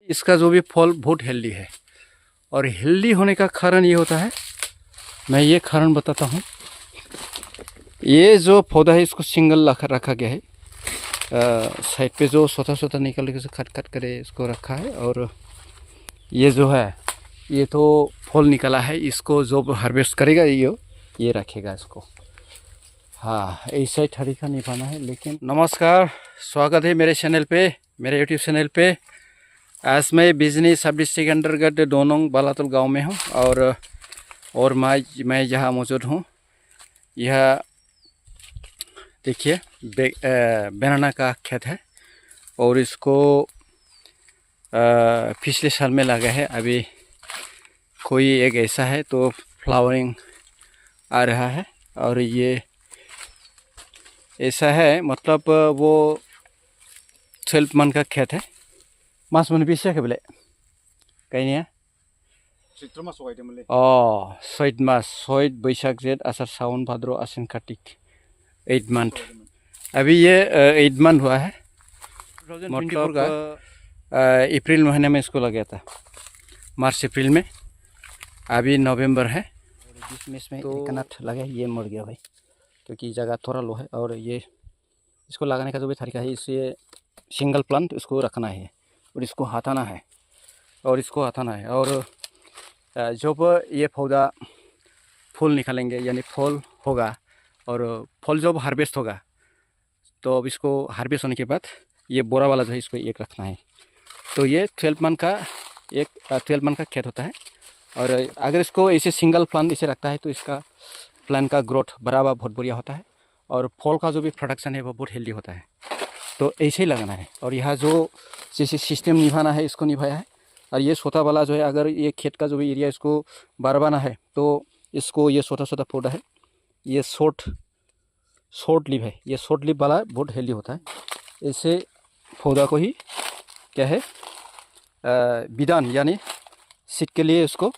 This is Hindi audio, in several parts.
इसका जो भी फल बहुत हेल्दी है और हेल्दी होने का कारण ये होता है, मैं ये कारण बताता हूँ। ये जो पौधा है इसको सिंगल रखा गया है, साइड पे जो छोटा छोटा निकल के कट कट करे इसको रखा है। और ये जो है ये तो फल निकला है, इसको जो हार्वेस्ट करेगा ये रखेगा इसको। हाँ, ऐसा ही तरीका निभाना है। लेकिन नमस्कार, स्वागत है मेरे चैनल पे, मेरे यूट्यूब चैनल पे। आज मैं बिजनी सब डिस्ट्रिक्ट अंतर्गत दोनों बालातल गांव में हूँ और मैं यहाँ मौजूद हूँ। यह देखिए बनाना का खेत है और इसको पिछले साल में लगा है। अभी कोई एक ऐसा है तो फ्लावरिंग आ रहा है और ये ऐसा है, मतलब वो 12 मंथ का खेत है। मास मन बेसे जाखो बेलाय गायनाया? चैत्र मासाव गायदोंमोनलै। चैत मास, चैत बैसाग जेठ आसार सावन भाद्र आसिन कार्तिक, 8 मंथ। अभी ये 8 मंथ हुआ है। मतलब अप्रैल महीने में इसको लगाया था, मार्च अप्रैल में। अभी नवंबर है, बीच में इसमें तो कनट लगा है, ये मर गया भाई क्योंकि जगह थोड़ा लो है। और ये इसको लगाने का जो भी तरीका है, इसे सिंगल प्लांट इसको रखना है और इसको हटाना है और इसको हटाना है। और जब ये पौधा फूल निकालेंगे यानी फल होगा और फल जब हार्वेस्ट होगा तो अब इसको हार्वेस्ट होने के बाद ये बोरा वाला जो है इसको एक रखना है। तो ये 12 मंथ का खेत होता है। और अगर इसको ऐसे सिंगल प्लांट इसे रखता है तो इसका प्लांट का ग्रोथ बराबर बहुत बढ़िया होता है और फल का जो भी प्रोडक्शन है वो बहुत हेल्दी होता है। तो ऐसे ही लगाना है। और यहाँ जो जैसे सिस्टम निभाना है इसको निभाया है। और ये छोटा वाला जो है, अगर ये खेत का जो भी एरिया इसको बारबाना है तो इसको, ये छोटा छोटा पौधा है, ये शॉर्ट लीव है, ये शॉर्ट लीव वाला बहुत हेल्दी होता है। ऐसे पौधा को ही क्या है बिदान यानी सीड के लिए इसको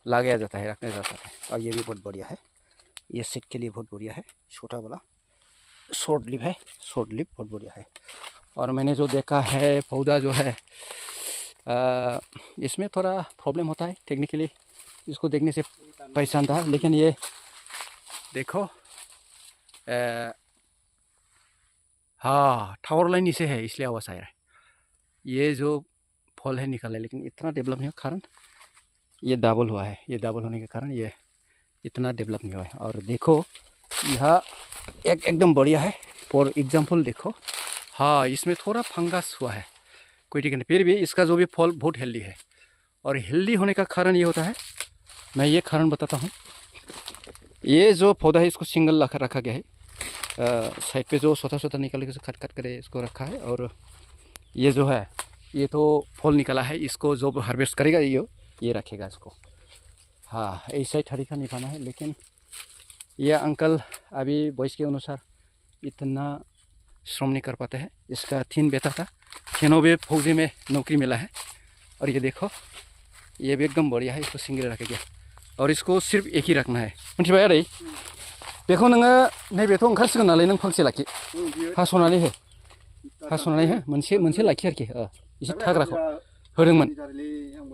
लगाया जाता है, रखा जाता है। और ये भी बहुत बढ़िया है, ये सीड के लिए बहुत बढ़िया है। छोटा वाला शॉर्ट लीव है, शॉर्ट लीव बहुत बढ़िया है। और मैंने जो देखा है पौधा जो है इसमें थोड़ा प्रॉब्लम होता है टेक्निकली, इसको देखने से पहचान था। लेकिन ये देखो हाँ, टावर लाइन नीचे है इसलिए आवाज़ आ रहा है। ये जो फल है निकला है, लेकिन इतना डेवलप नहीं हुआ, कारण ये डबल हुआ है। ये डबल होने के कारण ये इतना डेवलप नहीं हुआ है। और देखो यह एकदम बढ़िया है। फॉर एग्जांपल देखो, हाँ इसमें थोड़ा फंगस हुआ है, कोई ठीक नहीं, फिर भी इसका जो भी फल बहुत हेल्दी है। और हेल्दी होने का कारण ये होता है, मैं ये कारण बताता हूँ। ये जो पौधा है इसको सिंगल रखा गया है, साइड पे जो छोटा छोटा निकल के कट कट करे इसको रखा है। और ये जो है ये तो फल निकला है, इसको जो हार्वेस्ट करेगा ये रखेगा इसको। हाँ, ऐसा ही तरीका निभाना है। लेकिन ये अंकल अभी वॉइस के अनुसार इतना श्रम नहीं कर पाते हैं। इसका 3 बेटा था, तीनों भी फौजी में नौकरी मिला है। और ये देखो ये भी एकदम बढ़िया है, इसको सिंगल रखे गया। और इसको सिर्फ एक ही रखना है। मिथिबाय आदै, बेखौ नोङो नैबेथ' ओंखारसिगोन नालाय, नों फांसे लाखि, हास'नानै हो, मोनसे लाखि आरोखि। एसे थाग्राखौ होदोंमोन,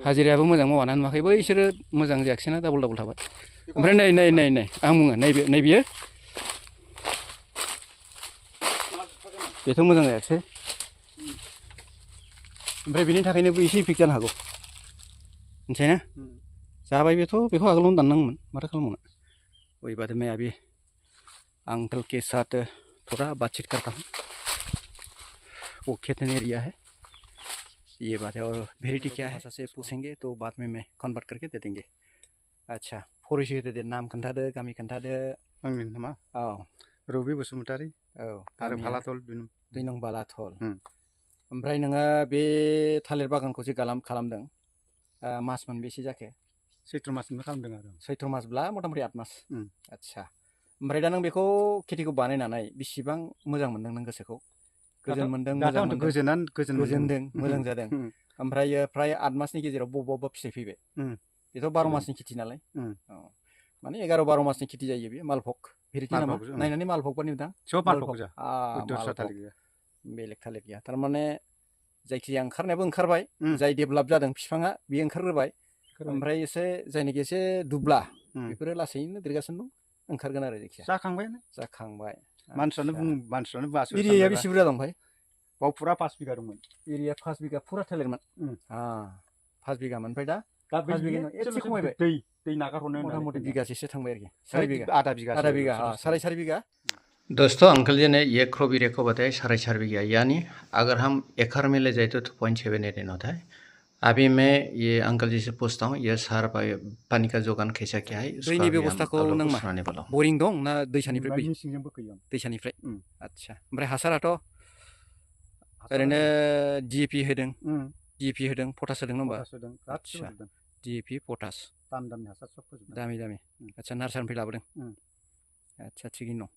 हाजिरायाबो मोजां मावाना नुवाखै, बैसोरो मोजां जायाखिसैना डाबल थाबाय। ओमफ्राय नै आं बुङो, नैबेयो बेथ' मोजां जायाखिसै, ओमफ्राय बेनि थाखायनो एसे इफेक्ट जानो हागौ, मिथिबाय ना? जाबाय बेखौ आगोलावनो दाननांगौमोन, माथो खालामनो। वही बात है, मैं अभी अंकल के साथ थोड़ा बातचीत करता हूँ। वो खेत एरिया है, ये बात है। और वेराइटी क्या है से पूछेंगे तो बाद में मैं कन्वर्ट करके दे देंगे। अच्छा, फरिचय होदो दे, नाम खोन्थादो, गामि खोन्थादो। आंनि नामा रबि बसुमतारी, आरो बालाथल 2 नं बालाथल। ओमफ्राय नोङो बे थालिर बागानखौ जे खालामदों, मास मोनबेसे जाखो? चैत्र मासनिफ्राय खालामदों आरो। चैत्र मासब्ला मथा मथि 8 मास। आच्छा, ओमफ्राय दा नों बेखौ खेथिखौ बानायनानै बेसेबां मोजां मोनदों नों गोसोखौ? गोजोन मोनदों, मोजां मोनदों? गोजोनदों, मोजां जादों। ओमफ्राय फ्राय 8 मासनि गेजेराव बबेबा फिथाइ फैबाय? बेथ' 12 मासनि खेथि नालाय, माने 11-12 मासनि खेथि जायो बे। मालभग भेराइटि नामा नायनानै मालभग बानि नोंथां? सब मालभग गोजा, बेलेग थालिर गैया। थारमाने जायखिजाया ओंखारनायाबो ओंखारबाय जाय डेभेलप जादों बिफाङा बेयो ओंखारग्रोबाय ओमफ्राय एसे जायनाखि एसे दुब्ला बेफोरो लासैनो देरगासिनो दं ओंखारगोन आरो जायखिया जाखांबाय मानसिफ्रानो बासो एरियाया बेसे बुरजा दं ओमफ्राय बाव फुरा 5 बिगा दंमोन एरिया 5 बिगा फुरा थालिरमोन 5 बिगामोन ओमफ्य दा 5 बिगानि एसे खमायबाय दै नागारहरनो मथा मथि बिगासेसो थांबाय आरोखि 4 बिगा आधा बिगा 4.5 बिगा दोस्तों अंकल जी ने ये क्रोबीरे को बताया 4.5 बिघा यानी अगर हम एकड़ में ले जाए तो 2.78 होता है। अभी मैं ये अंकल जी से पूछता हूँ ये सार पानी का जोगान कैसा क्या है दैनि बेबस्थाखौ नों मा बोरिं दं ना दैसानिफ्राय दैसानिफ्राय आच्छा ओमफ्राय हासाराथ' ओरैनो DAP होदों DAP होदों पटास होदों नङा होमबा आच्छा DAP पटास दामि हासार सब फोजोबदों दामि आच्छा नार्सारिनिफ्राय लाबोदों आच्छा थिगैनो दं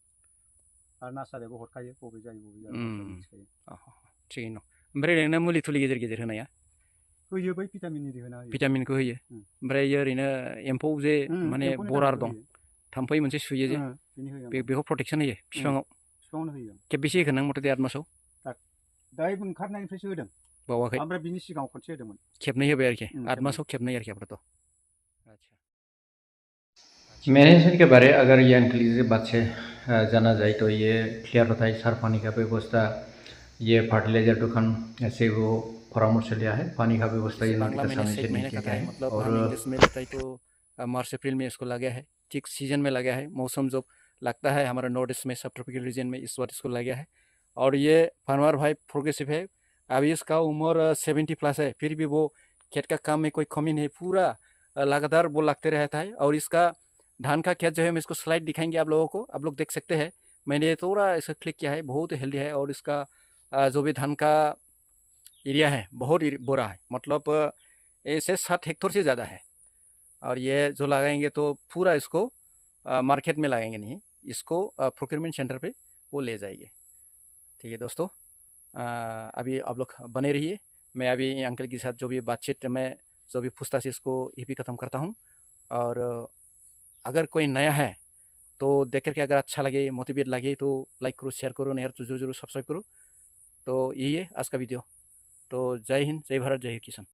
आरो नार्सारियाबो हरखायो बबे जायो मिथिखायो थिगैनो दं ओमफ्राय ओरैनो मुलि थुलि गेजेर गेजेर होनाया होयो बै भिटामिन इरि होना होयो भिटामिनखौ होयो ओमफ्राय ओरैनो एम्फौ जे माने बरार दं थाम्फै मोनसे सुयो जे बेखौ प्रटेक्सन होयो बिफाङाव होयो खेबबेसे होखो नों मथे मासाव दायो ओंखारनायनिफ्रायसो होदों बावाखै ओमफ्राय बिनि सिगाङाव खनसे होदोंमोन खेबनै होबाय आरोखि 8 मासाव खेबनै आरोखि आपरथ' मैनेजमेंट के बारे अगर ये अंकल जी से बात से जाना जाए तो ये क्लियर होता है सार पानी का व्यवस्था ये फर्टिलाइजर दुकान ऐसे वो परामर्श लिया है पानी का व्यवस्था इन्होंने सामने से नहीं किया है मतलब और इंग्लिश में लेता है तो मार्च अप्रैल में इसको लगा है ठीक सीजन में लगा है मौसम जो लगता है हमारा नॉर्थ ईस्ट में सब ट्रॉपिकल रीजन में इस बार इसको लगा है और ये फार्मर भाई प्रोग्रेसिव है अभी इसका उम्र 70+ है फिर भी वो खेत का काम में कोई कमी नहीं पूरा लगातार वो लगते रहता है और इसका धान का खेत जो है हम इसको स्लाइड दिखाएंगे आप लोगों को आप लोग देख सकते हैं मैंने थोड़ा इसे क्लिक किया है बहुत हेल्दी है और इसका जो भी धान का एरिया है बहुत बड़ा है मतलब ऐसे 7 हेक्टेयर से ज़्यादा है और ये जो लगाएंगे तो पूरा इसको मार्केट में लगाएंगे नहीं इसको प्रोक्योरमेंट सेंटर पे वो ले जाएंगे ठीक है दोस्तों अभी आप लोग बने रहिए मैं अभी अंकल के साथ जो भी बातचीत में जो भी पूछताछ इसको ये भी ख़त्म करता हूँ और अगर कोई नया है तो देख करके अगर अच्छा लगे मोटिवेट लगे तो लाइक करो शेयर करो नहीं तो जरूर सब्सक्राइब करो तो यही है आज का वीडियो तो जय हिंद जय भारत जय किसान।